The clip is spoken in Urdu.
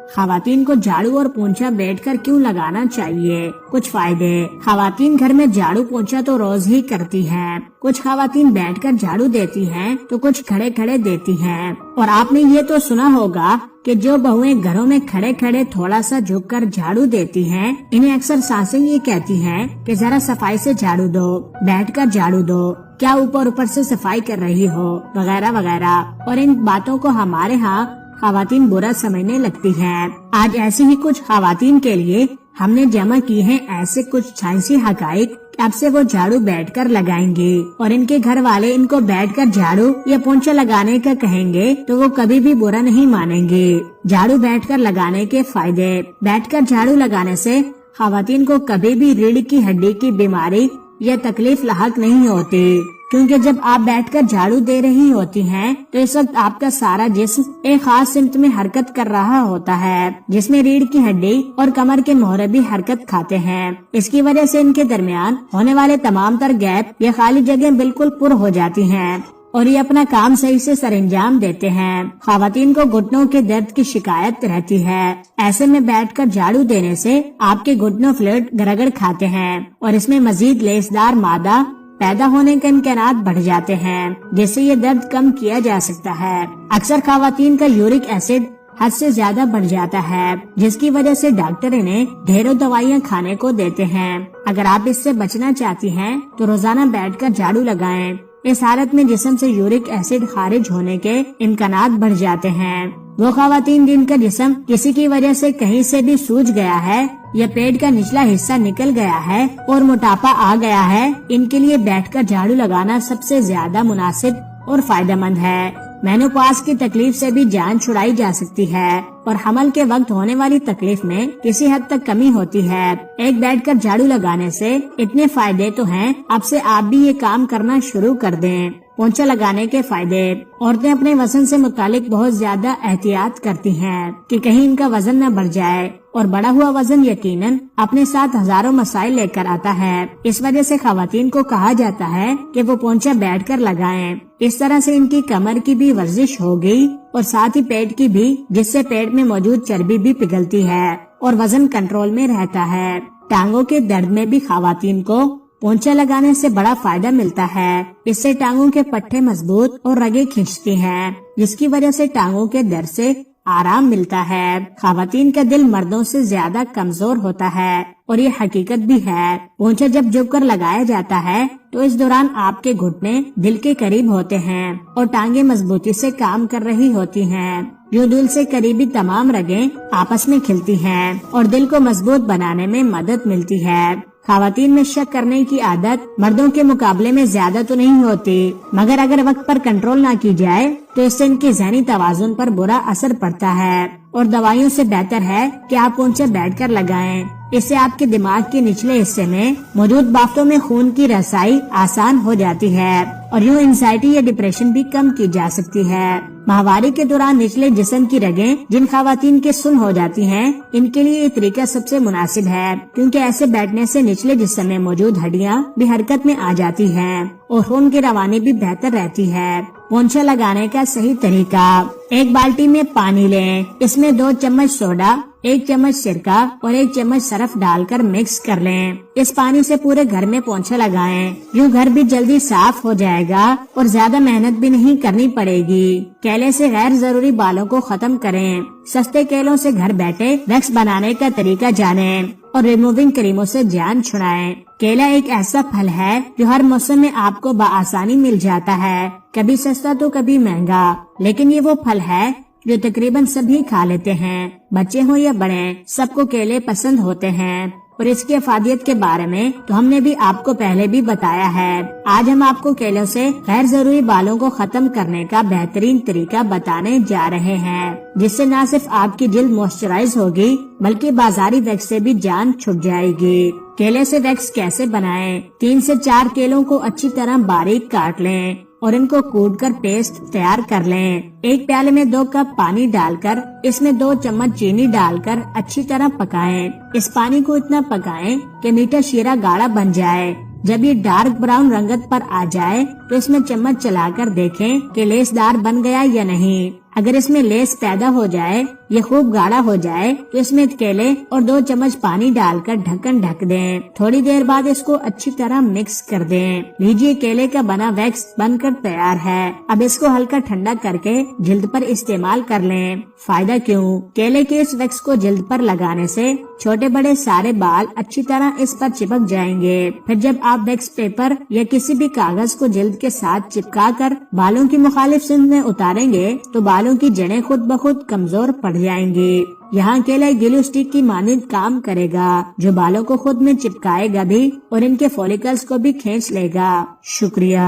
خواتین کو جھاڑو اور پونچھا بیٹھ کر کیوں لگانا چاہیے؟ کچھ فائدے۔ خواتین گھر میں جھاڑو پونچھا تو روز ہی کرتی ہیں۔ کچھ خواتین بیٹھ کر جھاڑو دیتی ہیں تو کچھ کھڑے کھڑے دیتی ہیں۔ اور آپ نے یہ تو سنا ہوگا کہ جو بہویں گھروں میں کھڑے کھڑے تھوڑا سا جھک کر جھاڑو دیتی ہیں، انہیں اکثر ساسیں یہ کہتی ہیں کہ ذرا صفائی سے جھاڑو دو، بیٹھ کر جھاڑو دو، کیا اوپر سے صفائی کر رہی ہو، وغیرہ وغیرہ۔ اور ان باتوں کو ہمارے ہاں خواتین برا سمجھنے لگتی ہیں۔ آج ایسی ہی کچھ خواتین کے لیے ہم نے جمع کی ہیں ایسے کچھ سائنسی حقائق کہ اب سے وہ جھاڑو بیٹھ کر لگائیں گے، اور ان کے گھر والے ان کو بیٹھ کر جھاڑو یا پونچھا لگانے کا کہیں گے تو وہ کبھی بھی برا نہیں مانیں گے۔ جھاڑو بیٹھ کر لگانے کے فائدے۔ بیٹھ کر جھاڑو لگانے سے خواتین کو کبھی بھی ریڑھ کی ہڈی کی بیماری یا تکلیف لاحق نہیں ہوتی، کیونکہ جب آپ بیٹھ کر جھاڑو دے رہی ہوتی ہیں تو اس وقت آپ کا سارا جسم ایک خاص سمت میں حرکت کر رہا ہوتا ہے، جس میں ریڑھ کی ہڈی اور کمر کے موہرے بھی حرکت کھاتے ہیں۔ اس کی وجہ سے ان کے درمیان ہونے والے تمام تر گیپ یا خالی جگہیں بالکل پر ہو جاتی ہیں اور یہ اپنا کام صحیح سے سر انجام دیتے ہیں۔ خواتین کو گھٹنوں کے درد کی شکایت رہتی ہے، ایسے میں بیٹھ کر جھاڑو دینے سے آپ کے گھٹنوں فلوئڈ گرگڑ کھاتے ہیں اور اس میں مزید لیسدار مادہ پیدا ہونے کے امکانات بڑھ جاتے ہیں، جس سے یہ درد کم کیا جا سکتا ہے۔ اکثر خواتین کا یورک ایسڈ حد سے زیادہ بڑھ جاتا ہے، جس کی وجہ سے ڈاکٹر انہیں ڈھیروں دوائیاں کھانے کو دیتے ہیں۔ اگر آپ اس سے بچنا چاہتی ہیں تو روزانہ بیٹھ کر جھاڑو لگائیں۔ اس حالت میں جسم سے یورک ایسڈ خارج ہونے کے امکانات بڑھ جاتے ہیں۔ وہ خواتین جن کا جسم کسی کی وجہ سے کہیں سے بھی سوج گیا ہے یا پیٹ کا نچلا حصہ نکل گیا ہے اور موٹاپا آ گیا ہے، ان کے لیے بیٹھ کر جھاڑو لگانا سب سے زیادہ مناسب اور فائدہ مند ہے۔ مینوپاز کی تکلیف سے بھی جان چھڑائی جا سکتی ہے اور حمل کے وقت ہونے والی تکلیف میں کسی حد تک کمی ہوتی ہے۔ ایک بیٹھ کر جھاڑو لگانے سے اتنے فائدے تو ہیں، اب سے آپ بھی یہ کام کرنا شروع کر دیں۔ پونچھا لگانے کے فائدے۔ عورتیں اپنے وزن سے متعلق بہت زیادہ احتیاط کرتی ہیں کہ کہیں ان کا وزن نہ بڑھ جائے، اور بڑا ہوا وزن یقیناً اپنے ساتھ ہزاروں مسائل لے کر آتا ہے۔ اس وجہ سے خواتین کو کہا جاتا ہے کہ وہ پونچھا بیٹھ کر لگائیں۔ اس طرح سے ان کی کمر کی بھی ورزش ہوگی اور ساتھ ہی پیٹ کی بھی، جس سے پیٹ میں موجود چربی بھی پگھلتی ہے اور وزن کنٹرول میں رہتا ہے۔ ٹانگوں کے درد میں بھی خواتین کو پونچھا لگانے سے بڑا فائدہ ملتا ہے۔ اس سے ٹانگوں کے پٹھے مضبوط اور رگیں کھینچتی ہیں، جس کی وجہ سے ٹانگوں کے درد سے آرام ملتا ہے۔ خواتین کا دل مردوں سے زیادہ کمزور ہوتا ہے اور یہ حقیقت بھی ہے۔ پونچھا جب جھک کر لگایا جاتا ہے تو اس دوران آپ کے گھٹنے دل کے قریب ہوتے ہیں اور ٹانگیں مضبوطی سے کام کر رہی ہوتی ہیں۔ یوں دل سے قریبی تمام رگیں آپس میں کھلتی ہیں اور دل کو مضبوط بنانے میں مدد ملتی ہے۔ خواتین میں شک کرنے کی عادت مردوں کے مقابلے میں زیادہ تو نہیں ہوتی، مگر اگر وقت پر کنٹرول نہ کی جائے تو اس سے ان کی ذہنی توازن پر برا اثر پڑتا ہے، اور دوائیوں سے بہتر ہے کہ آپ پونچھا بیٹھ کر لگائیں۔ اس سے آپ کے دماغ کے نچلے حصے میں موجود بافتوں میں خون کی رسائی آسان ہو جاتی ہے اور یوں انزائٹی یا ڈپریشن بھی کم کی جا سکتی ہے۔ ماہواری کے دوران نچلے جسم کی رگیں جن خواتین کے سن ہو جاتی ہیں، ان کے لیے یہ طریقہ سب سے مناسب ہے، کیونکہ ایسے بیٹھنے سے نچلے جسم میں موجود ہڈیاں بھی حرکت میں آ جاتی ہیں اور خون کی روانی بھی بہتر رہتی ہے۔ پونچھا لگانے کا صحیح طریقہ۔ ایک بالٹی میں پانی لیں، اس میں 2 چمچ سوڈا، 1 چمچ سرکہ اور 1 چمچ سرف ڈال کر مکس کر لیں۔ اس پانی سے پورے گھر میں پونچھا لگائیں، یوں گھر بھی جلدی صاف ہو جائے گا اور زیادہ محنت بھی نہیں کرنی پڑے گی۔ کیلے سے غیر ضروری بالوں کو ختم کریں۔ سستے کیلوں سے گھر بیٹھے ویکس بنانے کا طریقہ جانیں اور ریموونگ کریموں سے جان چھڑائیں۔ کیلا ایک ایسا پھل ہے جو ہر موسم میں آپ کو بآسانی مل جاتا ہے، کبھی سستا تو کبھی مہنگا، لیکن یہ وہ پھل ہے جو تقریباً سبھی کھا لیتے ہیں، بچے ہوں یا بڑے، سب کو کیلے پسند ہوتے ہیں۔ اور اس کی افادیت کے بارے میں تو ہم نے بھی آپ کو پہلے بھی بتایا ہے۔ آج ہم آپ کو کیلوں سے غیر ضروری بالوں کو ختم کرنے کا بہترین طریقہ بتانے جا رہے ہیں، جس سے نہ صرف آپ کی جلد موئسچرائز ہوگی بلکہ بازاری ویکس سے بھی جان چھٹ جائے گی۔ کیلے سے ویکس کیسے بنائیں؟ 3 سے 4 کیلوں کو اچھی طرح باریک کاٹ لیں اور ان کو کوٹ کر پیسٹ تیار کر لیں۔ ایک پیالے میں 2 کپ پانی ڈال کر اس میں 2 چمچ چینی ڈال کر اچھی طرح پکائیں۔ اس پانی کو اتنا پکائیں کہ میٹھا شیرہ گاڑھا بن جائے۔ جب یہ ڈارک براؤن رنگت پر آ جائے تو اس میں چمچ چلا کر دیکھیں کہ لیس دار بن گیا یا نہیں۔ اگر اس میں لیس پیدا ہو جائے یہ خوب گاڑھا ہو جائے تو اس میں کیلے اور 2 چمچ پانی ڈال کر ڈھکن ڈھک دیں. تھوڑی دیر بعد اس کو اچھی طرح مکس کر دیں. لیجیے کیلے کا بنا ویکس بن کر تیار ہے. اب اس کو ہلکا ٹھنڈا کر کے جلد پر استعمال کر لیں. فائدہ کیوں؟ کیلے کے اس ویکس کو جلد پر لگانے سے چھوٹے بڑے سارے بال اچھی طرح اس پر چپک جائیں گے. پھر جب آپ ویکس پیپر یا کسی بھی کاغذ کو جلد کے ساتھ چپکا کر بالوں کی مخالف سمت میں اتاریں گے تو بالوں کی جڑیں خود بخود کمزور پڑ جائیں گی. یہاں کیلا گلو اسٹک کی مانند کام کرے گا جو بالوں کو خود میں چپکائے گا بھی اور ان کے فولیکلز کو بھی کھینچ لے گا. شکریہ.